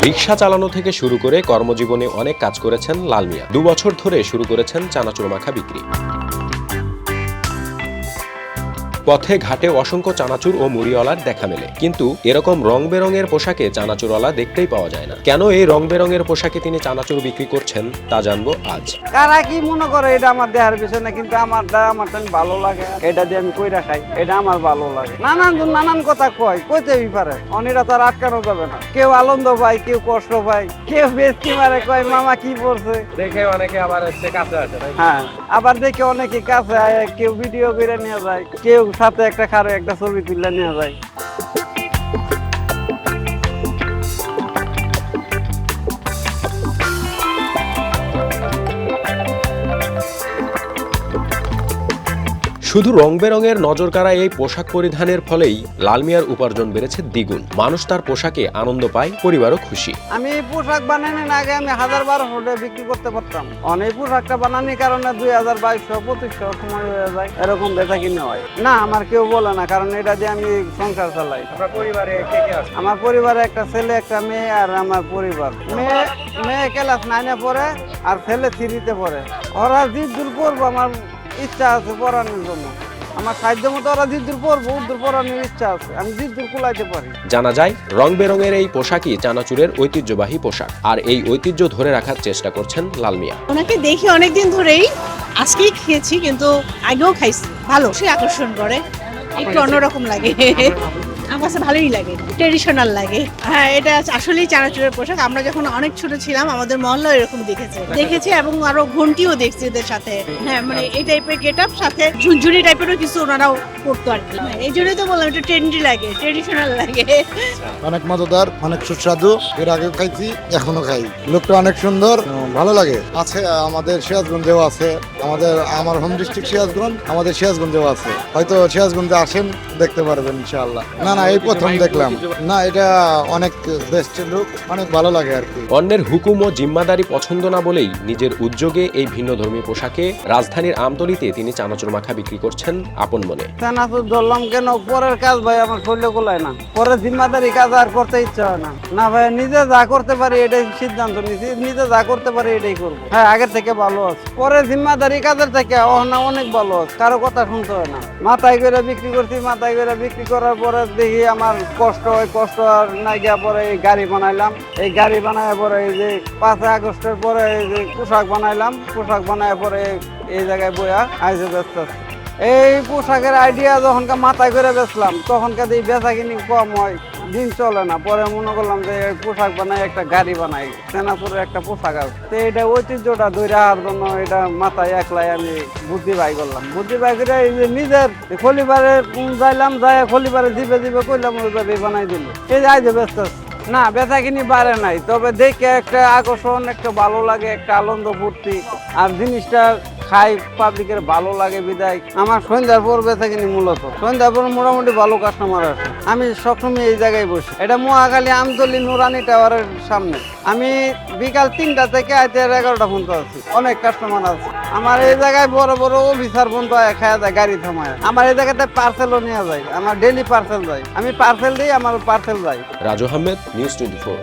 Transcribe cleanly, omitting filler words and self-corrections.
রিকশা চালানো থেকে শুরু করে কর্মজীবনে অনেক কাজ করেছেন লাল মিয়া। 2 বছর ধরে শুরু করেছেন চানাচুর মাখা বিক্রি। পথে ঘাটে অসংখ্য চানাচুর ও মুড়িওয়ালার দেখা মেলে, কিন্তু এরকম রং বেরঙের পোশাকে চানাচুরওয়ালা দেখতেই পাওয়া যায় না। কেন এই রং বেরঙের পোশাকে তিনি চানাচুর বিক্রি করছেন তা জানবো আজ। কারা কি মনে করে এটা আমার দেহার বিষয় না, কিন্তু আমার ভালো লাগে, এটা দিয়ে আমি কইরা খাই, এটা আমার ভালো লাগে। নানান কথা কইতেই পারে, অনেরা তো আর আটকানো যাবে না। কেউ আনন্দ পায়, কেউ কষ্ট পায়, কেউ বেশি মারে, কয় মামা কি পড়ছে দেখে অনেকে আবার কাছে আসে। হ্যাঁ, আবার দেখে অনেকে কাছে আয়, কেউ ভিডিও করে নিয়ে যায়, কেউ সাথে একটা খারে একটা ছবি তুলে নিয়ে যায়। শুধু রং বেরঙের নজর কাড়া এই পোশাক পরিধানের ফলেই লাল মিয়ার উপার্জন বেড়েছে দ্বিগুণ। মানুষ তার পোশাকে আনন্দ পায়, পরিবারও খুশি। আমি পোশাক বানানোর আগে আমি 1000-1200 টাকা বিক্রি করতে পারতাম। অনেক পোশাকটা বানানোর কারণে 2000-2200-2500 সময় হয়ে যায়, এরকম বেচা কিনে হয় না। আমার কেউ বলে না, কারণ এটা দিয়ে আমি সংসার চালাই। আপনার পরিবারে কে কে আছে? আমার পরিবারে একটা ছেলে, একটা মেয়ে, আর আমার পরিবার। মেয়ে ক্লাস 9-এ পড়ে আর ছেলে 3-তে পড়ে। ওরা জিদ্দুর পড়বো, আমার ইচ্ছা আছে পড়ানোর জন্য। আমার সাধ্য মতো ওরা জিদ্দুর পড়বো, উদ্দুর পড়ানোর ইচ্ছা আছে, আমি জিদ্দুর কুলাইতে পারি। জানা যায় রং বেরঙের এই পোশাকই চানাচুরের ঐতিহ্যবাহী পোশাক, আর এই ঐতিহ্য ধরে রাখার চেষ্টা করছেন লাল মিয়া। ওনাকে দেখি অনেকদিন ধরেই, আজকেই খেয়েছি, কিন্তু আগেও খাইছি। ভালো, সে আকর্ষণ করে, একটু অন্যরকম লাগে। আমার কাছে ভালোই লাগে, ট্রেডিশনাল লাগে। হ্যাঁ, এটা আসলেই চানাচুরের পোশাক। আমরা যখন অনেক ছোট ছিলাম আমাদের মহল্লা এরকম দেখেছি এবং আরো ঘন্টিও দেখছি এদের সাথে। হ্যাঁ, মানে এই টাইপের গেট আপ, সাথে ঝুনঝুনি টাইপেরও কিছু ওনারাও করতো আর কি। এই জন্যই তো বললাম, একটু ট্রেন্ডি লাগে, ট্রেডিশনাল লাগে। অনেক মজাদার, অনেক সুস্বাদু। এর আগেও খাইছি, এখনো খাই। লোকটা অনেক সুন্দর, ভালো লাগে। আছে আমাদের সিরাজগঞ্জেও আছে, আমার হোম ডিস্ট্রিক্ট সিরাজগঞ্জ, আমাদের সিরাজগঞ্জেও আছে। হয়তো সিরাজগঞ্জে আসেন, দেখতে পারবেন ইনশাআল্লাহ। না, এই প্রথম দেখলাম। না, এটা অনেক বেস্ট লুক, অনেক ভালো লাগে আর কি। অন্যের হুকুম ও জিম্মাদারি পছন্দ না বলেই নিজের উদ্যোগে এই ভিন্নধর্মী পোশাকে রাজধানীর আমতলীতে তিনি চানাচুর মাখা বিক্রি করছেন আপন মনে। চানাচুর ধরলাম কেন, পরের কাজ ভাই আমার শরীরে গোলায় না, পরে জিম্মাদারি কাজ আর করতে ইচ্ছা হয় না। না ভাই, নিজে যা করতে পারি এটাই সিদ্ধান্ত নিয়েছি, নিজে যা করতে পারি এটাই করবো। হ্যাঁ, আগের থেকে ভালো আছে, পরে জিম্মাদারি কাজের থেকে অনেক ভালো আছে, কারো কথা শুনতে হয় না। মাথায় করে বিক্রি করছি, মাথায় করে বিক্রি করার পরে দেখি আমার কষ্ট হয়, কষ্ট আর নাই গিয়া পরে এই গাড়ি বানাইলাম। এই গাড়ি বানায় পরে এই যে 5 আগস্টের পরে এই যে পোশাক বানাইলাম, পোশাক বানায় পরে এই জায়গায় বইয়া আইসে ব্যস্ত। এই পোশাকের আইডিয়া যখনকার মাথায় করে বেচলাম, তখনকার এই বেচা কিনি কম হয়, দিন চলে না। পরে মনে করলাম যে পোশাক বানাই, একটা গাড়ি বানাই, সেনাপুরের একটা পোশাক আছে। তো এটা ঐতিহ্যটা ধরে রাখার জন্য এটা মাথায় একলাই আমি বুদ্ধি বাই করলাম। বুদ্ধি বাই করে এই যে নিজের খলিবারে যাইলাম, যাই খলিবারে জিবে করলাম, ওইভাবে বানাই দিল। এই যে আইজে ব্যস্ত না, বেচা কিনি বাড়ে নাই, তবে দেখে একটা আকর্ষণ, একটা ভালো লাগে, একটা আনন্দ ফুর্তি, আর জিনিসটা খাই পাবলিকের ভালো লাগে বিদায়। আমার সন্ধ্যার পর বেচা কিনি, মূলত সন্ধ্যার পর মোটামুটি ভালো কাস্টমার আছে। আমি সবসময় এই জায়গায় বসি, এটা মহাখালী আমতলী নুরানি টাওয়ারের সামনে। আমি বিকাল 3টা থেকে আইতে 11টা পর্যন্ত আছি, অনেক কাস্টমার আছে। আমার এই জায়গায় বড় বড় অফিসার পর্যন্ত খাওয়া যায়, গাড়ি থামায়। আমার এই জায়গাতে পার্সেলও নেওয়া যায়, আমার ডেলি পার্সেল যায়, আমি পার্সেল দিই, আমার পার্সেল যায়। রাজু আহমেদ, নিউজ 24।